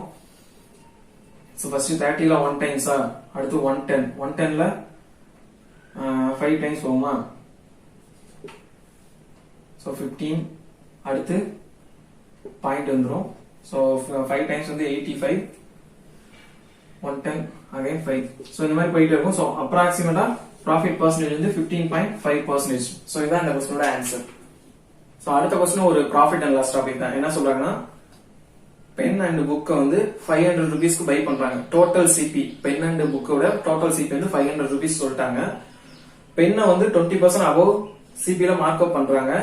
சோ ஃபர்ஸ்ட் 30 ல 1 டைம்ஸா, அடுத்து 110, 110 ல 5 டைம்ஸ் போகுமா. சோ 15, அடுத்து பாயிண்ட் வந்துரும். சோ 5 டைம்ஸ் வந்து 85, 110 அகைன் 5. சோ இந்த மாதிரி போயிட்டே இருக்கும். சோ அப்ராக்ஸிமேட்டா ப்ராஃபிட் பெர்சன்டேஜ் வந்து 15.5%. சோ இதான் இந்த क्वेश्चनோட ஆன்சர். சோ அடுத்த क्वेश्चन ஒரு ப்ராஃபிட் அண்ட் லாஸ் டாபிக் தான். என்ன சொல்றாங்கன்னா, பென் அண்ட் புக் வந்து 500 ரூபீஸ்க்கு பை பண்றாங்க. டோட்டல் சிபி பென் அண்ட் புக்கோட டோட்டல் சிபி வந்து 500 ரூபீஸ் சொல்லிட்டாங்க. பென்னை வந்து 20% அபவ் சிபில மார்க் அப் பண்றாங்க.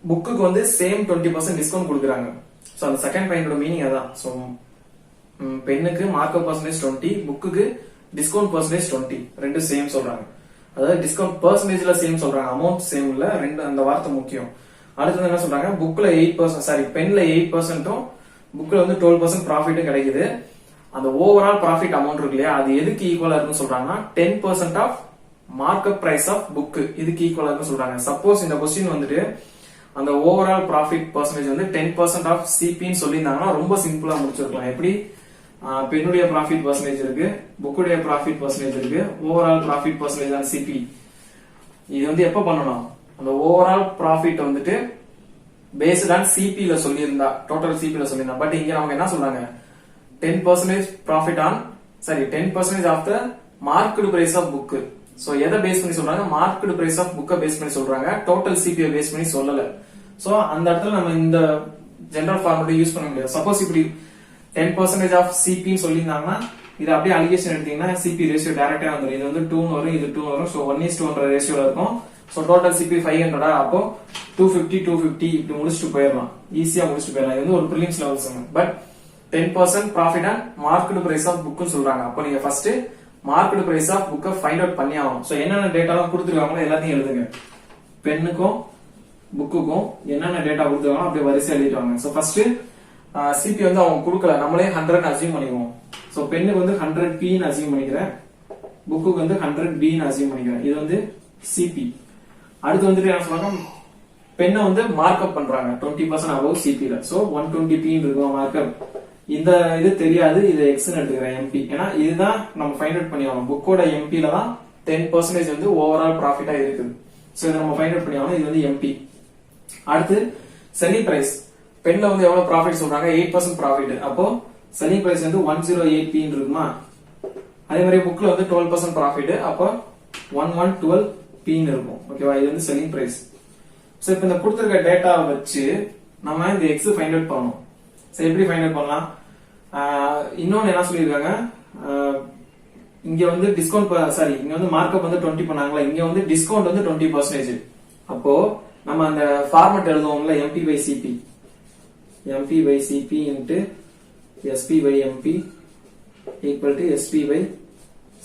புக்குக்கு வந்து சேம் 20% டிஸ்கவுண்ட் கொடுக்குறாங்க. சோ அந்த செகண்ட் பாயிண்டோட மீனிங் அதான். சோ பென்னுக்கு மார்க் அப் பெர்சன்டேஜ் 20, புக்குக்கு டிஸ்கவுண்ட் பெர்சன்டேஜ் 20, ரெண்டு சேம் சொல்றாங்க. அதாவது டிஸ்கவுண்ட் பெர்சன்டேஜ்ல சேம் சொல்றாங்க, அமௌண்ட் சேம் இல்ல. ரெண்டு அந்த வார்த்தை முக்கியம். அடுத்தது என்ன சொல்றாங்க, புக்ல 8% சாரி பென்ல 8%, புக்ல வந்து 12% ப்ராஃபிட்டும் கிடைக்குது. அந்த ஓவரால் ப்ராஃபிட் அமௌண்ட் இருக்கு இல்லையா, அது எதுக்கு ஈக்குவலா இருக்குன்னு சொல்றாங்கன்னா 10% of markup price of book, இதுக்கு ஈக்குவலா இருக்குன்னு சொல்றாங்க. சப்போஸ் இந்த क्वेश्चन வந்துட்டு அந்த ஓவரால் ப்ராஃபிட் பெர்சன்டேஜ் வந்து 10% ஆஃப் சிபின்னு சொல்லியிருந்தாங்கன்னா ரொம்ப சிம்பிளா முடிச்சிருக்கலாம். எப்படி, பென்னுடைய ப்ராஃபிட் பெர்சன்டேஜ் இருக்கு, புக்குடைய ப்ராஃபிட் பெர்சன்டேஜ் இருக்கு, ஓவரால் ப்ராஃபிட் பெர்சன்டேஜ் தான் சிபி. இது வந்து எப்ப பண்ணணும், அந்த ஓவரால் ப்ராஃபிட் வந்துட்டு பேஸ்ட் ஆன் சிபில சொல்லியிருந்தா, டோட்டல் சிபில சொல்லியிருந்தா. பட் இங்க அவங்க என்ன சொல்றாங்க, 10% profit on sorry 10% of the market price of book. So எதை பேஸ் பண்ணி சொல்றாங்க, மார்க்கெட் பிரைஸ் ஆஃப் புக்கை பேஸ் பண்ணி சொல்றாங்க, டோட்டல் சிபியை பேஸ் பண்ணி சொல்லல. சோ அந்த இடத்துல நம்ம இந்த ஜெனரல் ஃபார்முலா யூஸ் பண்ண முடியாது. சப்போஸ் இப்படி 10% ஆஃப் சிபின்னு சொல்லியிருந்தாங்கன்னா இது அப்படியே அலிகேஷன் எடுத்தீங்கன்னா சிபி ரேஷியோ டைரக்டா வந்துடும். இது வந்து 2 வரும், இது 2 வரும். சோ 1:2 ரேஷியோல இருக்கும். சோ டோட்டல் சிபி 500, அப்போ 250 250 இப்படி முடிச்சுட்டு போயிடலாம், ஈஸியா முடிச்சுட்டு போயிடலாம். இது வந்து ஒரு prelims levels. But 10% profit on market price of புக்னு சொல்றாங்க. அப்போ நீங்க ஃபர்ஸ்ட் மார்க்கெட் பிரைஸ் ஆஃப் புக்கை ஃபைண்ட் அவுட் பண்ணி ஆகும். சோ என்னென்ன டேட்டாலாம் கொடுத்துருக்காங்களோ எல்லாத்தையும் எழுதுங்க. பென்னுக்கும் புக்குக்கும் என்னென்ன டேட்டா கொடுத்துருக்காங்களோ அப்படியே வரிசையா எழுதிட்டு வாங்க. சோ ஃபர்ஸ்ட் சிபி வந்து அவங்க கொடுக்கல, நம்மளே 100 அசியூம் பண்ணிக்குவோம். சோ சோ பென்னுக்கு வந்து 100 P ன்னு அசியூம் பண்ணிக்கிறேன், புக்குக்கு வந்து 100 B ன்னு அசியூம் பண்ணிக்கிறேன். இது வந்து சிபி. அடுத்து வந்துட்டு என்ன சொல்றாங்க, பெண்ணை வந்து மார்க்அப் பண்றாங்க 20% அபவ் சிபில. சோ 120 P இருக்கும் மார்க்அப். இந்த இது தெரியாது, இது எக்ஸ் எடுத்துக்கிறேன் எம்பி. ஏன்னா இதுதான் நம்ம ஃபைண்ட் அவுட் பண்ணி ஆகணும். புக்கோட எம்பில தான் 10% வந்து ஓவரால் ப்ராஃபிட்டா இருக்குது. சோ இதை நம்ம ஃபைண்ட் அவுட் பண்ணி ஆகணும். இது வந்து எம்பி. அடுத்து செல்லிங் பிரைஸ். பென்ல வந்து எவ்வளவு ப்ராஃபிட் சொல்றாங்க, 8% ப்ராஃபிட். அப்போ செல்லிங் பிரைஸ் வந்து 108 P இருக்குமா. அதே மாதிரி புக்ல வந்து 12% ப்ராஃபிட். அப்போ 1112 P இருக்கும். ஓகேவா, இது வந்து செல்லிங் பிரைஸ். சோ இப்போ இந்த கொடுத்திருக்க டேட்டாவை வச்சு நம்ம இந்த எக்ஸ் ஃபைண்ட் அவுட் பண்ணணும். சோ எப்படி ஃபைண்ட் அவுட் பண்ணலாம், இன்னொன்னு என்ன சொல்லிருக்காங்க, இங்க வந்து டிஸ்கவுண்ட் சாரி இங்க வந்து மார்க்அப் வந்து 20 பண்ணாங்களா, இங்க வந்து டிஸ்கவுண்ட் வந்து 20%. அப்போ நம்ம அந்த ஃபார்மட் எழுதுவோம்ல, MP by CP, MP by CP into SP by MP equal to SP by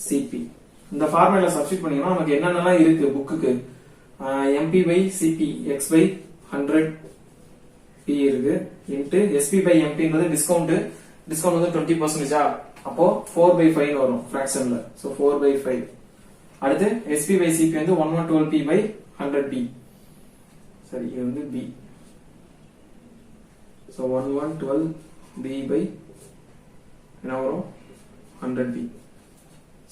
CP. இந்த ஃபார்முலா சப்ஸ்டிட் பண்ணீங்கன்னா நமக்கு என்னென்னலாம் இருக்கு புக்குக்கு, MP by CP x by 100 P இருக்கு இன்டு எஸ்பி பை எம்பின்றது டிஸ்கவுண்ட், டிஸ்கவுண்ட் வந்து 20%. அப்போ 4/5 வரும் ஃபிராக்ஷன்ல. சோ 4/5. அடுத்து எஸ்பி பை சிபி வந்து 1112 P பை 100 P. சரி, இது வந்து B. சோ 1112 B பை என்ன வரும் 100 P.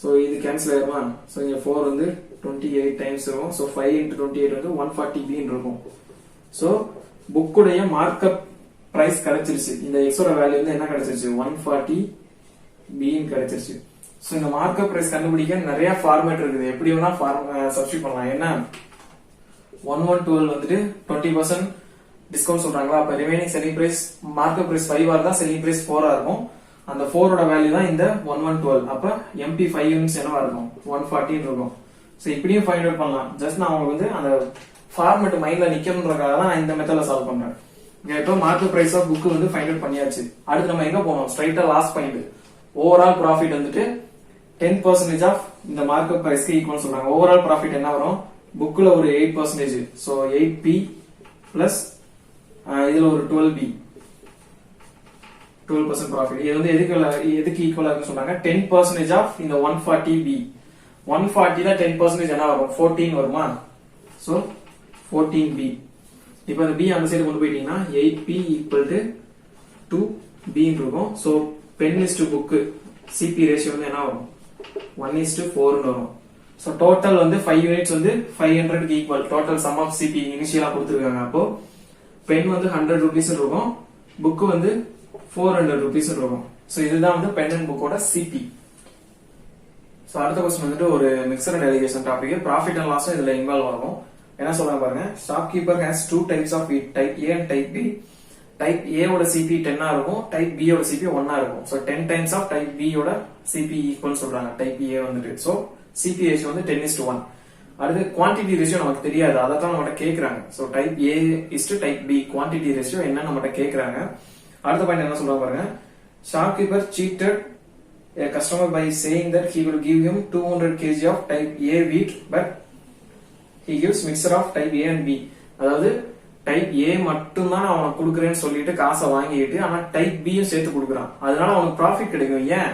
சோ இது கேன்சல் ஆயிருமா. சோ இங்க 4 வந்து 28 டைம்ஸ் இருக்கும். சோ 5 into 28 வந்து 140 B இருக்கும். சோ புக்குடைய மார்க்அப் பிரைஸ் கிடைச்சிருச்சு. இந்த எக்ஸோட வேல்யூ வந்து என்ன கிடைச்சிருச்சு, 140 B கிடைச்சிருச்சு. சோ இந்த மார்க்அப் பிரைஸ் கண்டுபிடிக்க நிறைய ஃபார்மேட் இருக்குது. எப்படி வேணா சப்ஸ்டிட் பண்ணலாம். என்ன 1112 வந்துட்டு 20% டிஸ்கவுண்ட் சொல்றாங்களா, அப்ப remaining selling price markup price 5 இருந்தா செல்லிங் பிரைஸ் 4 இருக்கும். அந்த 4 ஓட வேல்யூ தான் இந்த 1112. அப்ப MP 5 யூனிட்ஸ் என்னவா இருக்கும், 140 இருக்கும். சோ இப்படியும் ஃபைண்ட் அவுட் பண்ணலாம். ஜஸ்ட் நான் உங்களுக்கு வந்து அந்த ஃபார்மட் மைண்ட்ல நிக்கணும்ன்றதுக்காக தான் நான் இந்த மெத்தட்ல சால்வ் பண்றேன். இப்போ மார்க்கெட் பிரைஸ் ஆஃப் புக் வந்து ஃபைண்ட் அவுட் பண்ணியாச்சு. அடுத்து நம்ம எங்க போகணும், ஸ்ட்ரைட்டா லாஸ்ட் பாயிண்ட். ஓவரால் ப்ராஃபிட் வந்துட்டு 10% ஆஃப் இந்த மார்க்கெட் பிரைஸ்க்கு ஈக்குவல் சொல்றாங்க. ஓவரால் ப்ராஃபிட் என்ன வரும், புக்ல ஒரு 8%. சோ 8P பிளஸ் இதுல ஒரு 12B, 12% ப்ராஃபிட். இது வந்து எதுக்கு ஈக்குவலா இருக்குன்னு சொன்னாங்க, 10% ஆஃப் இந்த 140B. 140ல 10% என்ன வரும், 14 வருமா. So 14B. இப்போ அந்த B அந்த சைடு கொண்டு போயிட்டீங்கன்னா 8P ஈக்குவல் டு 2B இருக்கும். So pen is to book CP ratio வந்து என்ன வரும், 1:4 வரும். சோ டோட்டல் வந்து 5 யூனிட்ஸ் வந்து 500 க்கு equal. Total sum of CP இனிஷியலா கொடுத்திருக்காங்க. அப்போ பென் வந்து 100 ரூபீஸ் இருக்கும், புக் வந்து 400 ரூபீஸ் இருக்கும். சோ இதுதான் வந்து பென் அண்ட் புக்கோட சிபி. சோ அடுத்த क्वेश्चन வந்துட்டு ஒரு mixture and alligation topic. Profit and loss இதுல இன்வால்வ் ஆகும். என்ன சொல்றாங்க பாருங்க, shopkeeper has 2 types of wheat, type A and type B. Type A ஓட சிபி 10 இருக்கும், டைப் B ஓட சிபி 1 இருக்கும். So 10 times of type B ஓட சிபி ஈக்குவல் சொல்றாங்க டைப் A வந்துட்டு. சோ சிபி ரேஷியோ வந்து 10:1. அடுத்து குவாண்டிட்டி ரேஷியோ நமக்கு தெரியாது, அத தான் நம்மட்ட கேக்குறாங்க. So type A is to type B quantity ratio என்ன நம்மட்ட கேக்குறாங்க. அடுத்த பாயிண்ட் என்ன சொல்றாங்க பாருங்க, shopkeeper cheated a customer by saying that he will give him 200 kg of type A wheat but he gives mixture of type A and B. அதாவது type A மட்டும் தான் அவனுக்கு கொடுக்குறேன்னு சொல்லிட்டு காசை வாங்கிட்டு ஆனா டைப் B யும் சேர்த்து கொடுக்குறான். அதனால அவனுக்கு ப்ராஃபிட் கிடைக்கும். ஏன்,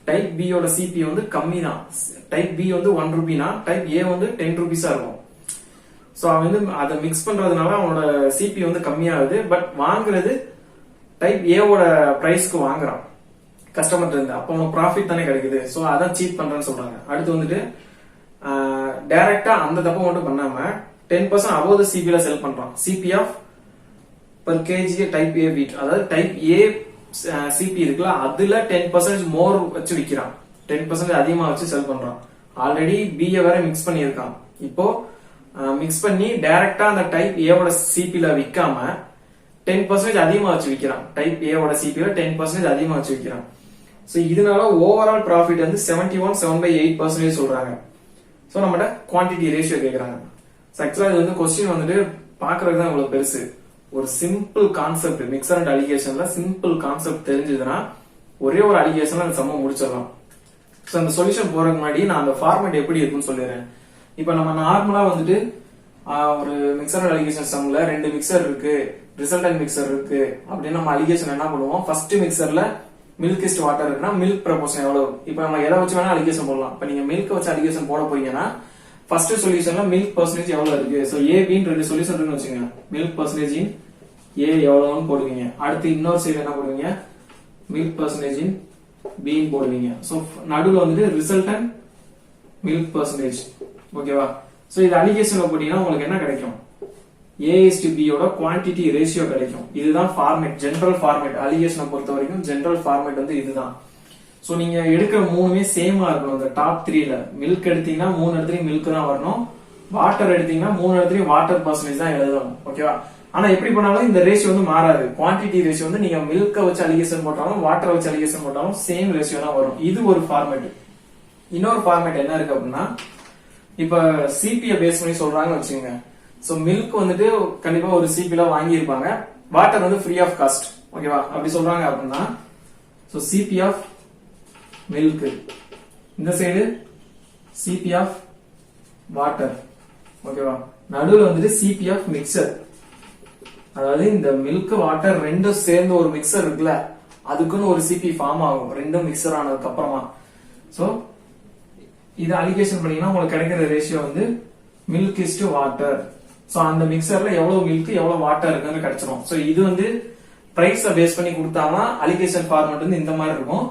டைப் B யோட சிபி வந்து கம்மி தான். டைப் B வந்து 1 ரூபினா டைப் A வந்து 10 ரூபீஸா இருக்கும். சோ அவன் வந்து அதை மிக்ஸ் பண்றதுனால அவனோட சிபி வந்து கம்மியாகுது. பட் வாங்குறது டைப் A ஓட பிரைஸ்க்கு வாங்குறான் கஸ்டமர் இருந்து. அப்ப அவனுக்கு ப்ராஃபிட் தானே கிடைக்குது. சோ அதான் சீட் பண்றேன்னு சொல்றாங்க. அடுத்து வந்துட்டு டைரக்டா அந்த தப்பு மட்டும் பண்ணாம 10% above the CP ல செல் பண்றான். CP of per kg type A wheat, அதாவது டைப் A CP இருக்குல்ல அதுல 10% மோர் வச்சு விக்கிறான், 10% அதிகமா வச்சு செல் பண்றான். ஆல்ரெடி B வேற மிக்ஸ் பண்ணி இருக்கான். இப்போ மிக்ஸ் பண்ணி டைரக்டா அந்த டைப் A ஓட CP ல விக்காம 10% அதிகமா வச்சு விக்கிறான். டைப் A ஓட CP ல 10% அதிகமா வச்சு விக்கிறான். சோ இதனால ஓவரால் ப்ராஃபிட் வந்து 71.7/8% சொல்றாங்க. சோ நம்மட குவாண்டிட்டி ரேஷியோ கேக்குறாங்க. ஆக்சுவலா இது வந்து क्वेश्चन வந்துட்டு பாக்குறதுக்கு தான் இவ்வளவு பெருசு. ஒரு சிம்பிள் கான்செப்ட் மிக்சர் அண்ட் அலிகேஷன்ல சிம்பிள் கான்செப்ட் தெரிஞ்சதுன்னா ஒரே ஒரு அலிகேஷன்ல அந்த சம்ம முடிச்சிடலாம். சோ அந்த சொல்யூஷன் போறதுக்கு முன்னாடி நான் அந்த ஃபார்மேட் எப்படி இருக்குன்னு சொல்லிடுறேன். இப்போ நம்ம நார்மலா வந்துட்டு ஒரு மிக்சர் அண்ட் அலிகேஷன் சம்ல 2 மிக்சர் இருக்கு, ரிசல்டன்ட் மிக்சர் இருக்கு அப்படின்னு நம்ம அலிகேஷன் என்ன பண்ணுவோம், ஃபர்ஸ்ட் மிக்சர்ல மில்க் இஸ்ட் வாட்டர் இருக்குன்னா மில்க் ப்ரொபோர்ஷன் எவ்வளவு. இப்ப நம்ம எதை வச்சு வேணா அலிகேஷன் போடலாம். இப்ப நீங்க மில்க் வச்சு அலிகேஷன் போட போறீங்கன்னா ஃபர்ஸ்ட் சொல்யூஷன்ல மில்க் பர்சன்டேஜ் எவ்வளவு இருக்கு, சோ ஏ பின்னு 2 சொல்யூஷன் இருக்குன்னு வச்சுங்க. மில்க் பர்சன்டேஜ் இன் ஏ எவ்வளவுன்னு போடுவீங்க. அடுத்து இன்னொரு சைடு என்ன போடுவீங்க, மில்க் பர்சன்டேஜ் இன் பி போடுவீங்க. சோ நடுவுல வந்து ரிசல்டன்ட் மில்க் பர்சன்டேஜ். ஓகேவா. சோ இது அலிகேஷன்ல போட்டீங்கன்னா உங்களுக்கு என்ன கிடைக்கும், A/B யோட குவான்டிட்டி ரேஷியோ கிடைக்கும். இதுதான் ஃபார்மேட், ஜெனரல் ஃபார்மேட். அலிகேஷனை பொறுத்த வரைக்கும் ஜெனரல் ஃபார்மேட் வந்து இதுதான். சோ நீங்க எடுக்கிற மூணுமே சேமா இருக்கணும். இந்த டாப் 3ல மில்க் எடுத்தீங்கன்னா 3 இடத்துலயும் மில்க் தான் வரணும். வாட்டர் எடுத்தீங்கன்னா 3 இடத்துலயும் வாட்டர் பர்சன்டேஜ் தான் எழுதணும். ஓகேவா. ஆனா எப்படி பண்ணாலும் இந்த ரேஷியோ வந்து மாறாது. குவான்டிட்டி ரேஷியோ வந்து நீங்க மில்க வச்சு அலிகேஷன் போட்டாலும் வாட்டர் வச்சு அலிகேஷன் போட்டாலும் சேம் ரேஷியோ தான் வரும். இது ஒரு ஃபார்மேட். இன்னொரு ஃபார்மேட் என்ன இருக்கு அப்படின்னா, இப்ப சிபியை பேஸ் பண்ணி சொல்றாங்கன்னு வச்சுக்கோங்க. சோ மில்க் வந்துட்டு கண்டிப்பா ஒரு சிபில வாங்கி இருப்பாங்க, வாட்டர் வந்து ஃப்ரீ ஆஃப் காஸ்ட். ஓகேவா. அப்படி சொல்றாங்க அப்படின்னா சோ சிபி ஆஃப் மில்க், இந்த சைடு சிபி ஆஃப் வாட்டர். ஓகேவா. நடுவில் வந்துட்டு சிபி ஆஃப் மிக்சர். அதாவது இந்த மில்க் வாட்டர் ரெண்டும் சேர்ந்து ஒரு மிக்சர் இருக்குல்ல, அதுக்குன்னு ஒரு சிபி ஃபார்ம் ஆகும் ரெண்டும் மிக்சர் ஆனதுக்கு அப்புறமா. சோ இது அலிகேஷன் பண்ணீங்கன்னா உங்களுக்கு கிடைக்கிற ரேஷியோ வந்து milk is to water. So அந்த மிக்சர்ல எவ்வளவு மில்க் எவ்வளவு வாட்டர் இருக்குன்னு கிடைச்சிரும். சோ இது வந்து பிரைஸ பேஸ் பண்ணி கொடுத்தாங்கன்னா அலிகேஷன் ஃபார்மேட் வந்து இந்த மாதிரி இருக்கும்.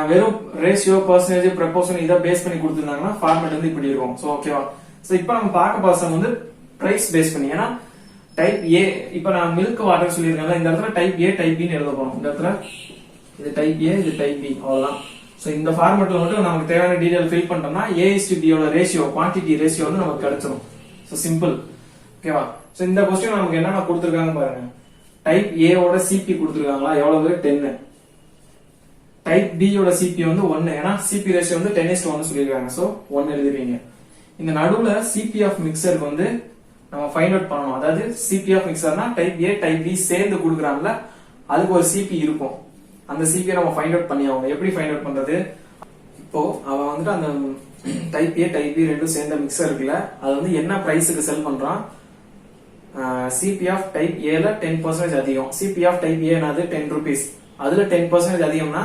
வெறும் ரேஷியோ பர்சன்டேஜ் ப்ரொபோர்ஷன் இதை பேஸ் பண்ணி கொடுத்திருந்தாங்கன்னா ஃபார்மேட் வந்து இப்படி இருக்கும். சோ ஓகேவா. சோ இப்போ நம்ம பார்க்க பர்சன் வந்து பிரைஸ் பேஸ் பண்ணி, ஏன்னா டைப் ஏ, இப்ப நான் மில்க் வாட்டர் சொல்லியிருக்கேன், இந்த இடத்துல டைப் ஏ டைப் பின்னு எழுத போறோம். இந்த இடத்துல இது டைப் ஏ, இது டைப் பி, அவ்வளவுதான். சோ இந்த ஃபார்மேட்ல மட்டும் நமக்கு தேவையான டீடைல் ஃபில் பண்ணிட்டோம்னா A/B யோட ரேஷியோ, குவான்டிட்டி ரேஷியோ வந்து நமக்கு கிடைச்சிரும். So simple. ஓகேவா. சோ இந்த क्वेश्चन நமக்கு என்னென்ன கொடுத்திருக்காங்க பாருங்க. டைப் ஏ ஓட சிபி கொடுத்திருக்காங்களா, எவ்வளவு 10. டைப் பி யோட சிபி வந்து 1, ஏன்னா சிபி ரேஷியோ வந்து 10:1 சொல்லிருக்காங்க. சோ 1 எழுதிருவீங்க. இந்த நடுவுல சிபி ஆஃப் மிக்சருக்கு வந்து நம்ம ஃபைண்ட் அவுட் பண்ணணும். அதாவது சிபி ஆஃப் மிக்சர்னா டைப் ஏ டைப் பி சேர்ந்து கொடுக்குறாங்கல்ல, அதுக்கு ஒரு சிபி இருக்கும். அந்த சிபியை நம்ம ஃபைண்ட் அவுட் பண்ணி ஆகணும். எப்படி ஃபைண்ட் அவுட் பண்றது, இப்போ அவன் வந்துட்டு அந்த டைப் ஏ டைப் பி ரெண்டும் சேர்ந்த மிக்சர் இருக்குல்ல, அது வந்து என்ன பிரைஸுக்கு செல் பண்றான், சிபி ஆஃப் டைப் ஏல 10% அதிகம். சிபி ஆஃப் டைப் ஏ என்னது 10 rupees, அதுல 10% அதிகம்னா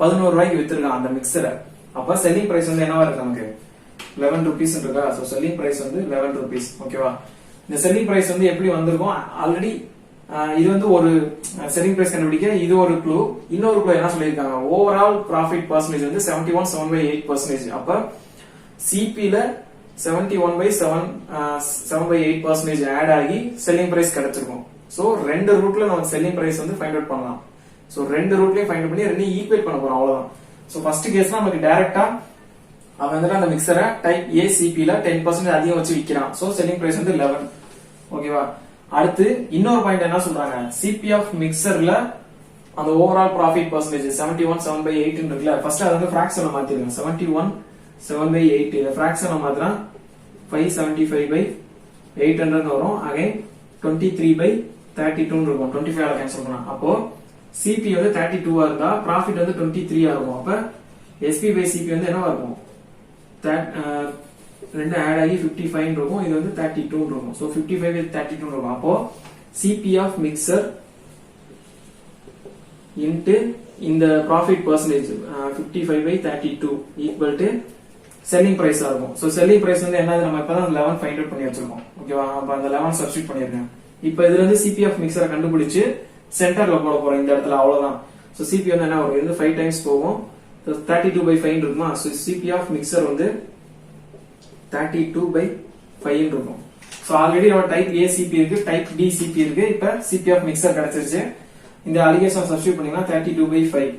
11 ரூபாய்க்கு வித்துருக்கான் அந்த மிக்சரை. அப்ப செல்லிங் பிரைஸ் வந்து என்னவா இருக்கு, நமக்கு 11 rupees இருக்கா. சோ செல்லிங் பிரைஸ் வந்து 11 rupees. ஓகேவா. இந்த செல்லிங் பிரைஸ் வந்து எப்படி வந்திருக்கும், ஆல்ரெடி இது வந்து ஒரு செல்லிங் பிரைஸ் கண்டுபிடிக்க இது ஒரு க்ளூ. இன்னொரு க்ளூ என்ன சொல்லியிருக்காங்க, ஓவரால் ப்ராஃபிட் பர்சன்டேஜ் வந்து 71.7/8%. அப்ப சிபில 71/7/8% ஆட் ஆகி செல்லிங் பிரைஸ் கிடைச்சிருக்கும். சோ ரெண்டு ரூட்ல நமக்கு செல்லிங் பிரைஸ் வந்து ஃபைண்ட் அவுட் பண்ணலாம். சோ ரெண்டு ரூட்லயும் ஃபைண்ட் பண்ணி ரெண்டையும் ஈக்குவேட் பண்ண போறோம், அவ்வளவுதான். சோ ஃபர்ஸ்ட் கேஸ்ல நமக்கு டைரக்டா அவன் வந்துட்டு அந்த மிக்சரை டைப் ஏ சிபில 10% அதிகம் வச்சு விக்கிறான். சோ செல்லிங் பிரைஸ் வந்து 11. ஓகேவா. அடுத்து இன்னொரு பாயிண்ட் என்ன சொல்றாங்க, சிபி ஆஃப் மிக்சர்ல அந்த ஓவரால் ப்ராஃபிட் பர்சன்டேஜ் 71.7/8 இருக்குல்ல, ஃபர்ஸ்ட் அது வந்து ஃபிராக்ஷன்ல மாத்திருங்க. 71.7/8 இத ஃபிராக்ஷன்ல மாத்தினா 575/800 வரும். அகைன் 23/32 இருக்கும். 25 கேன்சல் பண்ணா அப்போ சிபி வந்து 32 இருந்தா ப்ராஃபிட் வந்து 23 இருக்கும். அப்ப எஸ்பி பை சிபி வந்து என்னவா இருக்கும், ரெண்டு ஆட் ஆகி 55 இருக்கும். இது வந்து 32 இருக்கும். சோ 55/32 இருக்கும். அப்போ சிபி ஆஃப் மிக்சர் இன்டு இந்த profit percentage 55/32 equal to selling price இருக்கும். சோ செல்லிங் பிரைஸ் வந்து என்னது, நம்ம இப்பதான் 11 ஃபைண்ட் அவுட் பண்ணி வச்சிருக்கோம். ஓகேவா. அப்ப அந்த 11 சப்ஸ்டிட் பண்ணிருக்கேன். இப்போ இதுல இருந்து சிபி ஆஃப் மிக்சரை கண்டுபிடிச்சு சென்டர்ல போட போறோம் இந்த இடத்துல, அவ்வளவுதான். சோ சிபி வந்து என்ன வரும், இது 5 டைம்ஸ் போகும். 32/5 இருக்குமா. சோ சிபி ஆஃப் மிக்சர் வந்து 32/5 இருக்கும். சோ ஆல்ரெடி நம்ம டைப் ஏ சிபி இருக்கு, டைப் பி சிபி இருக்கு. இப்ப சிபி ஆஃப் மிக்சர் கிடைச்சிருச்சு. இந்த அலிகேஷன் சப்ஸ்டிட் பண்ணீங்கன்னா 32/5.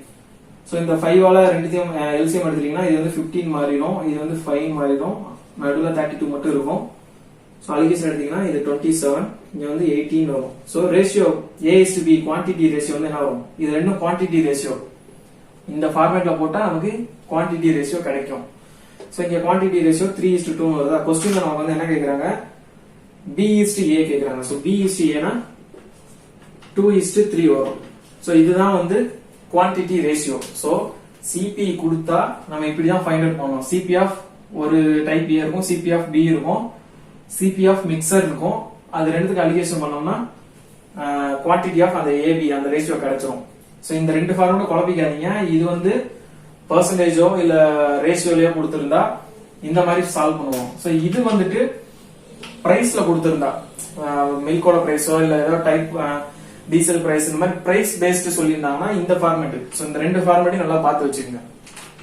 சோ இந்த 5 ஆல ரெண்டுத்தையும் எல்சிஎம் எடுத்துட்டீங்கன்னா இது வந்து 15 மாறிடும், இது வந்து 5 மாறிடும், நடுவுல 32 மட்டும் இருக்கும். சோ அலிகேஷன் எடுத்தீங்கன்னா இது 27, இங்க வந்து 18 வரும். So ratio A/B quantity ratio வந்து என்ன வரும், இது ரெண்டும் குவான்டிட்டி ரேஷியோ. இந்த ஃபார்மேட்ல போட்டா நமக்கு குவான்டிட்டி ரேஷியோ கிடைக்கும். சோ இங்க குவான்டிட்டி ரேஷியோ 3:2 வருதா. क्वेश्चनல நமக்கு வந்து என்ன கேக்குறாங்க, B/A கேக்குறாங்க. சோ B/A னா 2:3 வரும். சோ இதுதான் வந்து குவான்டிட்டி ரேஷியோ. சோ சிபி கொடுத்தா நம்ம இப்படி தான் ஃபைண்ட் அவுட் பண்ணணும். சிபி ஆஃப் ஒரு டைப் ஏ இருக்கும், சிபி ஆஃப் பி இருக்கும், சிபி ஆஃப் மிக்சர் இருக்கும். அது ரெண்டுத்துக்கு அலிகேஷன் பண்ணோம்னா குவான்டிட்டி ஆஃப் அந்த ஏபி அந்த ரேஷியோ கிடைச்சிரும். சோ இந்த ரெண்டு ஃபார்மேட் குழப்பிக்காதீங்க. இது வந்து பெர்சன்டேஜோ இல்ல ரேஷியோலயோ கொடுத்திருந்தா இந்த மாதிரி சால்வ் பண்ணுவோம். சோ இது வந்துட்டு பிரைஸ்ல கொடுத்திருந்தா மில்கோட பிரைஸோ இல்ல ஏதோ டைப் டீசல் பிரைஸ் இந்த மாதிரி பிரைஸ் பேஸ்ட் சொல்லியிருந்தாங்கன்னா இந்த ஃபார்மேட். சோ இந்த ரெண்டு ஃபார்மேட்டையும் நல்லா பார்த்து வச்சுக்கோங்க.